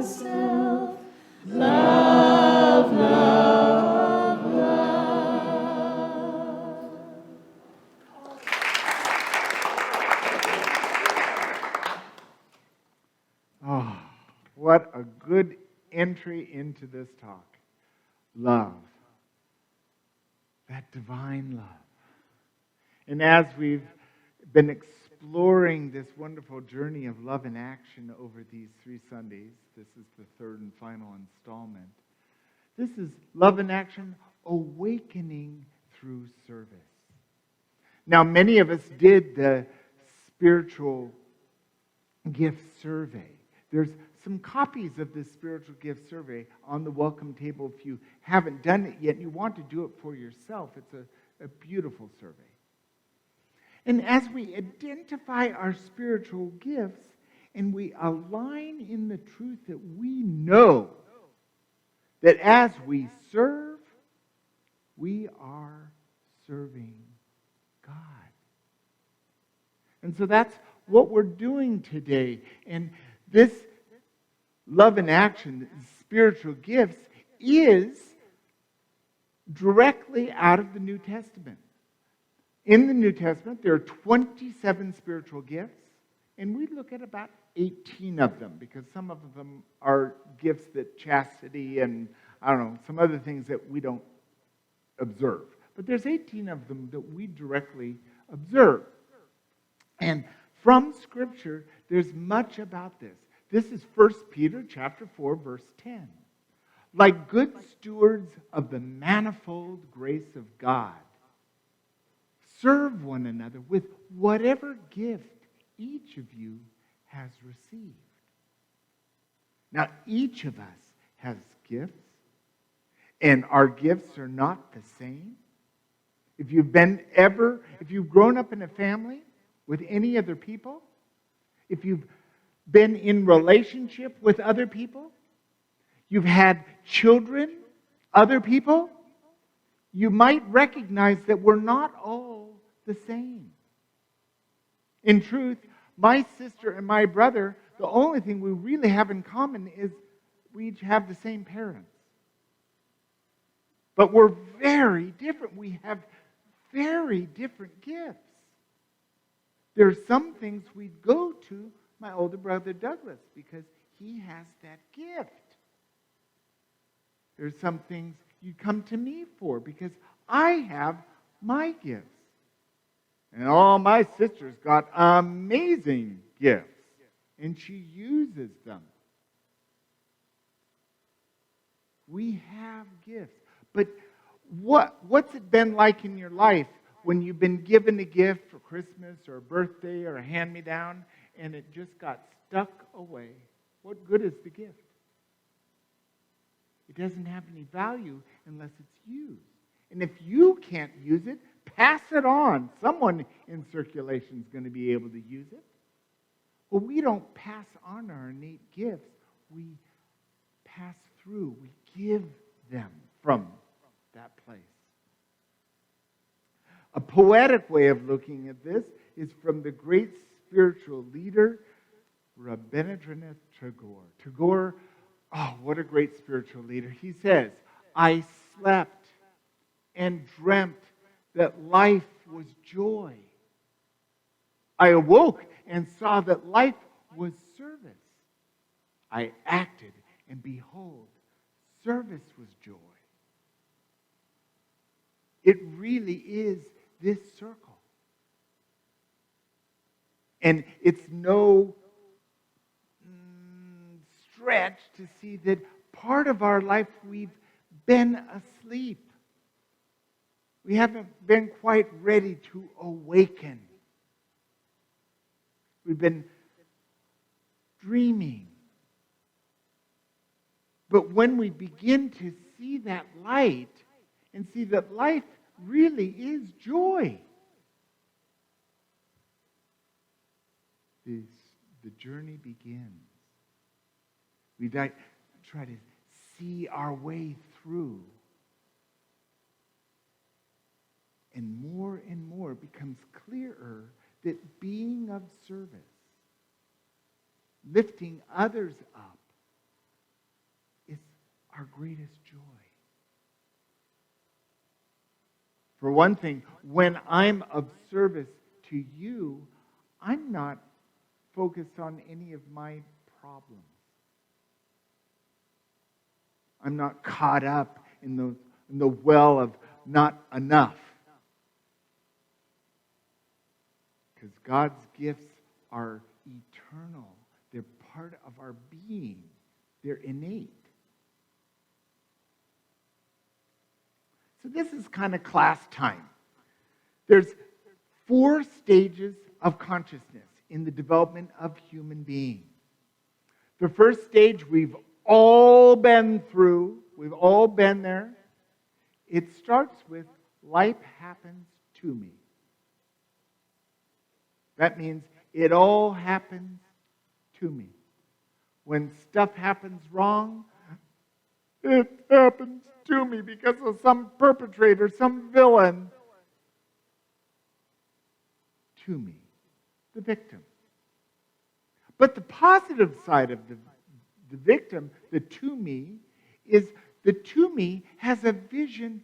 yourself. Love, love, love. Oh, what a good entry into this talk. Love. That divine love. And as we've been exploring this wonderful journey of love in action over these 3 Sundays, this is the 3rd and final installment. This is love in action, awakening through service. Now, many of us did the spiritual gift survey. There's some copies of this spiritual gift survey on the welcome table if you haven't done it yet and you want to do it for yourself. It's a beautiful survey. And as we identify our spiritual gifts and we align in the truth that we know that as we serve, we are serving God. And so that's what we're doing today. And this love in action, spiritual gifts, is directly out of the New Testament. In the New Testament, there are 27 spiritual gifts, and we look at about 18 of them, because some of them are gifts that chastity and, some other things that we don't observe. But there's 18 of them that we directly observe. And from Scripture, there's much about this. This is 1 Peter chapter 4, verse 10. Like good stewards of the manifold grace of God, serve one another with whatever gift each of you has received. Now, each of us has gifts, and our gifts are not the same. If you've grown up in a family with any other people, if you've been in relationship with other people, you've had children, other people, you might recognize that we're not all the same. In truth, my sister and my brother, the only thing we really have in common is we each have the same parents. But we're very different. We have very different gifts. There are some things we'd go to my older brother Douglas because he has that gift. There's some things you come to me for because I have my gifts. And all my sister's got amazing gifts, and she uses them. We have gifts. But what's it been like in your life when you've been given a gift for Christmas or a birthday or a hand-me-down and it just got stuck away? What good is the gift? It doesn't have any value unless it's used. And if you can't use it, pass it on. Someone in circulation is going to be able to use it. Well, we don't pass on our innate gifts. We pass through. We give them from that place. A poetic way of looking at this is from the great spiritual leader, Rabindranath Tagore. Tagore, what a great spiritual leader. He says, I slept and dreamt that life was joy. I awoke and saw that life was service. I acted, and behold, service was joy. It really is this circle. And it's no stretch to see that part of our life we've been asleep. We haven't been quite ready to awaken. We've been dreaming. But when we begin to see that light and see that life really is joy, the journey begins. We try to see our way through. And more it becomes clearer that being of service, lifting others up, our greatest joy. For one thing, when I'm of service to you, I'm not focused on any of my problems. I'm not caught up in the well of not enough. Because God's gifts are eternal. They're part of our being. They're innate. So this is kind of class time. There's 4 stages of consciousness in the development of human beings. The first stage we've all been through. We've all been there. It starts with life happens to me. That means it all happens to me. When stuff happens wrong, it happens to me because of some perpetrator, some villain. To me, the victim. But the positive side of the victim, the to me, is the to me has a vision.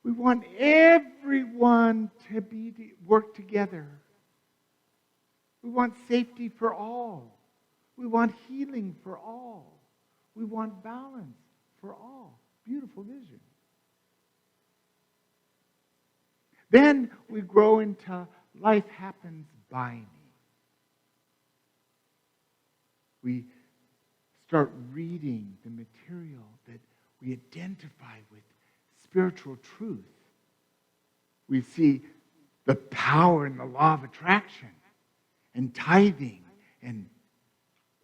We want everyone to work together. We want safety for all. We want healing for all. We want balance for all. Beautiful vision. Then we grow into life happens by me. We start reading the material that we identify with spiritual truth. We see the power in the law of attraction and tithing, and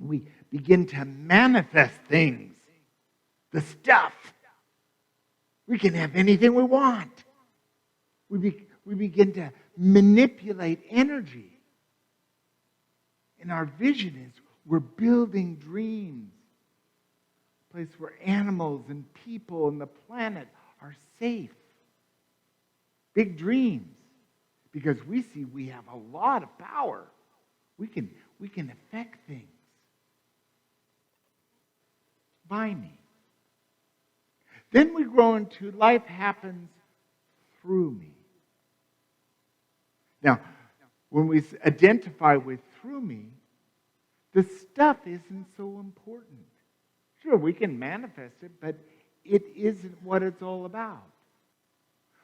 we begin to manifest things, the stuff. We can have anything we want. We begin to manipulate energy. And our vision is we're building dreams. A place where animals and people and the planet are safe. Big dreams. Because we see we have a lot of power. We can affect things. By me. Then we grow into life happens through me. Now, when we identify with through me, the stuff isn't so important. Sure, we can manifest it, but it isn't what it's all about.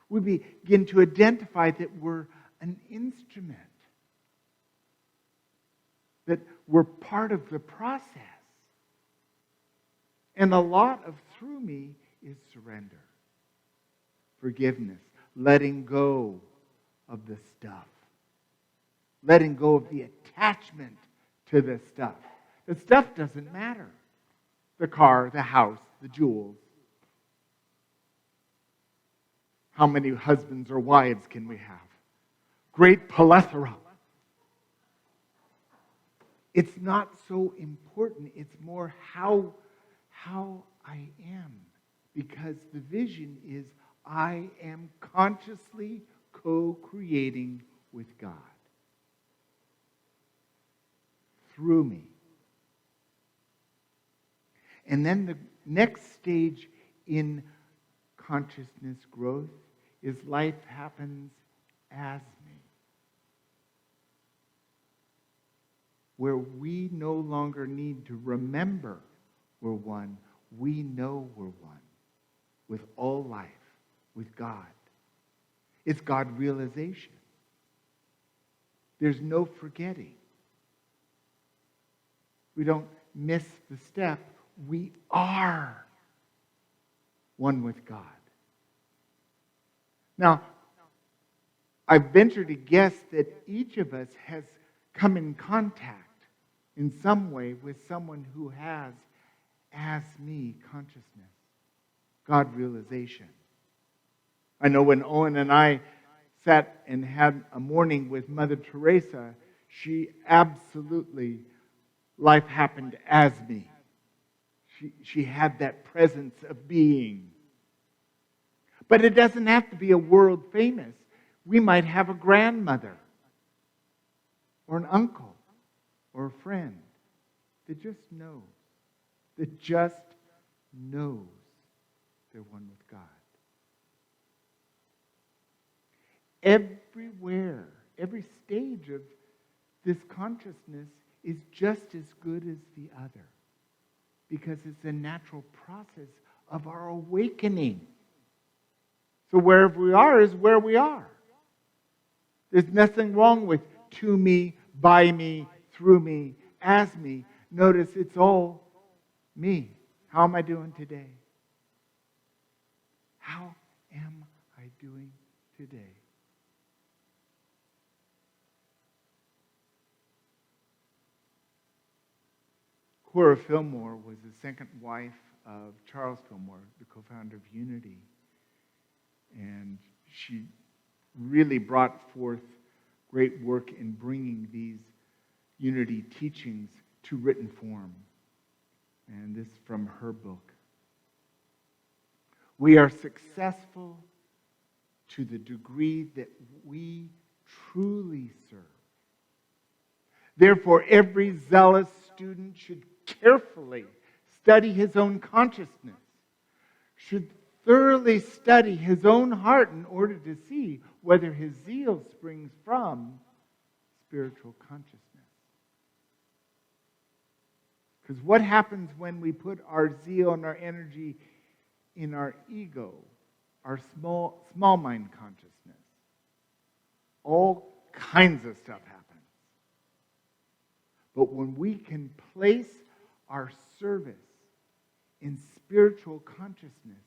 We begin to identify that we're an instrument, that we're part of the process. And a lot of through me is surrender, forgiveness, letting go of the stuff, letting go of the attachment to the stuff. The stuff doesn't matter. The car, the house, the jewels. How many husbands or wives can we have? Great plethora. It's not so important. It's more how I am. Because the vision is I am consciously co-creating with God. Through me. And then the next stage in consciousness growth is life happens as me. Where we no longer need to remember we're one. We know we're one. With all life. With God. It's God realization. There's no forgetting. We don't miss the step. We are one with God. Now, I venture to guess that each of us has come in contact in some way with someone who has as me consciousness, God realization. I know when Owen and I sat and had a morning with Mother Teresa, she absolutely, life happened as me. She had that presence of being. But it doesn't have to be a world famous. We might have a grandmother or an uncle or a friend that just knows. That just knows. they're one with God. Everywhere, every stage of this consciousness is just as good as the other, because it's a natural process of our awakening. So wherever we are is where we are. There's nothing wrong with to me, by me, through me, as me. Notice it's all me. How am I doing today? How am I doing today? Cora Fillmore was the second wife of Charles Fillmore, the co-founder of Unity. And she really brought forth great work in bringing these Unity teachings to written form. And this is from her book. We are successful to the degree that we truly serve. Therefore, every zealous student should carefully study his own consciousness, should thoroughly study his own heart in order to see whether his zeal springs from spiritual consciousness. Because what happens when we put our zeal and our energy in our ego, our small mind consciousness? All kinds of stuff happens. But when we can place our service in spiritual consciousness,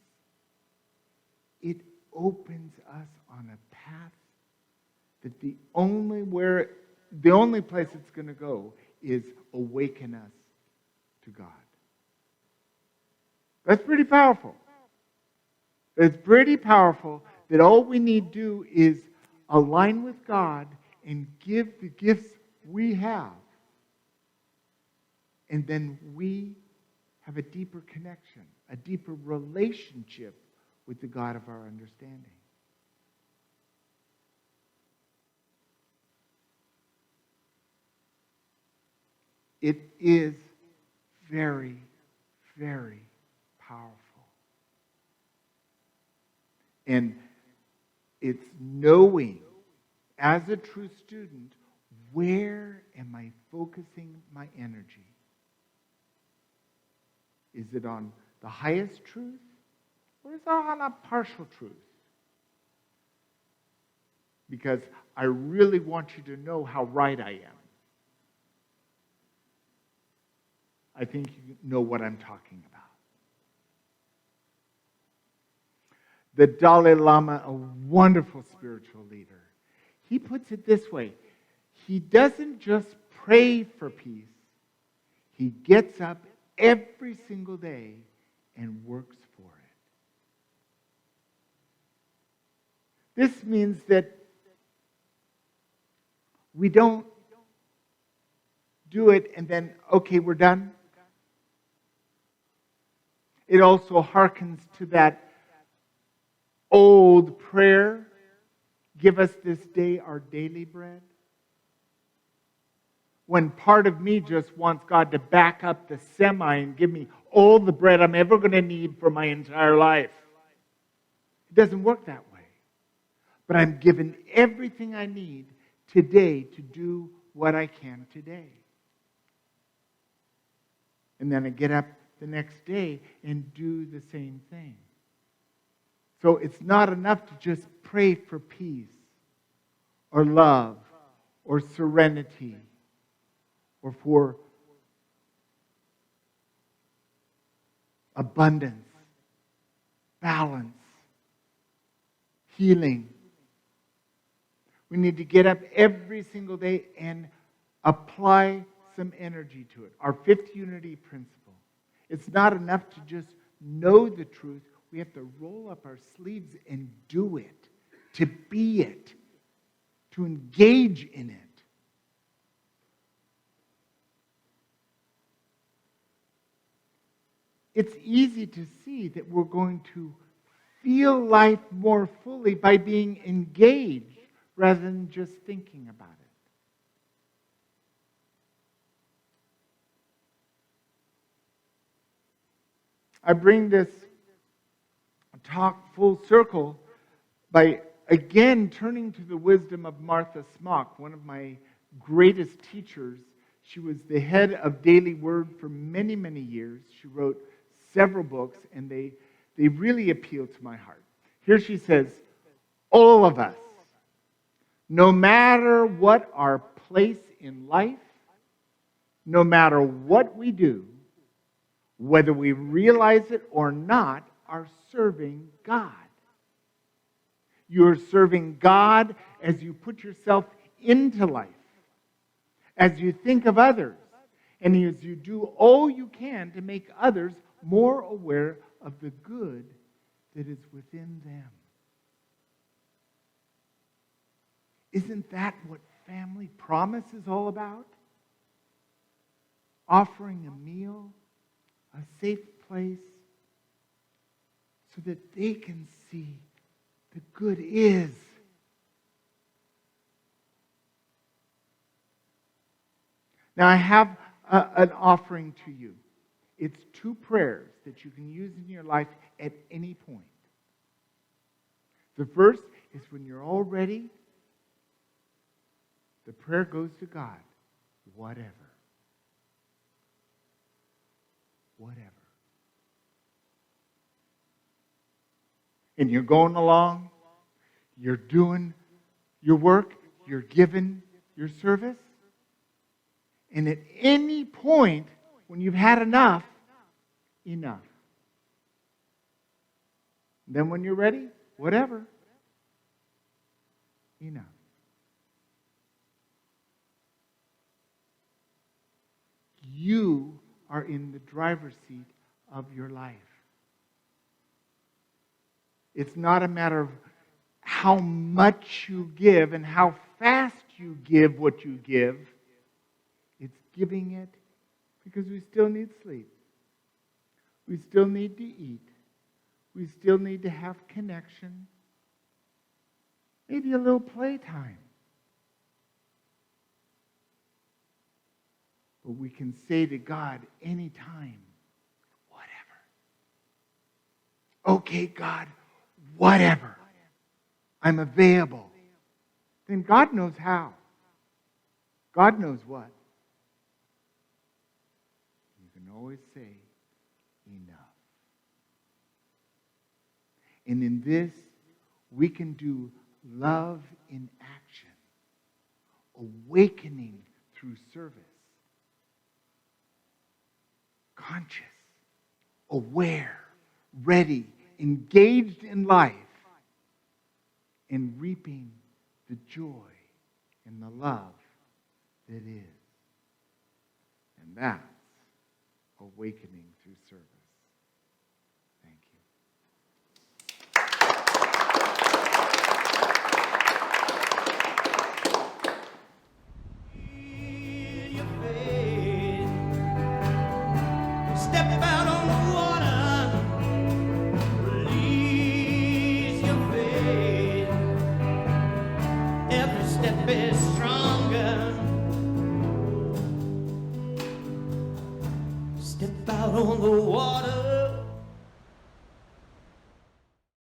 it opens us on a path that the only place it's going to go is awaken us to God. That's pretty powerful. It's pretty powerful that all we need to do is align with God and give the gifts we have. And then we have a deeper connection, a deeper relationship with the God of our understanding. It is very, very powerful. And it's knowing, as a true student, where am I focusing my energy? Is it on the highest truth, or is it on a partial truth? Because I really want you to know how right I am. I think you know what I'm talking about. The Dalai Lama, a wonderful spiritual leader, he puts it this way. He doesn't just pray for peace. He gets up every single day and works for it. This means that we don't do it and then, okay, we're done. It also harkens to that old prayer, give us this day our daily bread. When part of me just wants God to back up the semi and give me all the bread I'm ever going to need for my entire life. It doesn't work that way. But I'm given everything I need today to do what I can today. And then I get up the next day and do the same thing. So it's not enough to just pray for peace or love or serenity or for abundance, balance, healing. We need to get up every single day and apply some energy to it. Our fifth unity principle. It's not enough to just know the truth. We have to roll up our sleeves and do it, to be it, to engage in it. It's easy to see that we're going to feel life more fully by being engaged rather than just thinking about it. I bring this talk full circle by again turning to the wisdom of Martha Smock, one of my greatest teachers. She was the head of Daily Word for many, many years. She wrote several books, and they really appeal to my heart. Here she says, all of us, no matter what our place in life, no matter what we do, whether we realize it or not, are serving God. You're serving God as you put yourself into life, as you think of others, and as you do all you can to make others more aware of the good that is within them. Isn't that what family promise is all about? Offering a meal, a safe place, so that they can see the good is. Now I have an offering to you. It's 2 prayers that you can use in your life at any point. The first is when you're all ready, the prayer goes to God, whatever. Whatever. And you're going along, you're doing your work, you're giving your service, and at any point when you've had enough. Then when you're ready, whatever. Enough. You are in the driver's seat of your life. It's not a matter of how much you give and how fast you give what you give. It's giving it because we still need sleep. We still need to eat. We still need to have connection. Maybe a little playtime. But we can say to God anytime, whatever. Okay, God, whatever. I'm available. Then God knows how. God knows what. You can always say, enough. And in this, we can do love in action, awakening through service. Conscious, aware, ready, engaged in life, and reaping the joy and the love that is. And that's awakening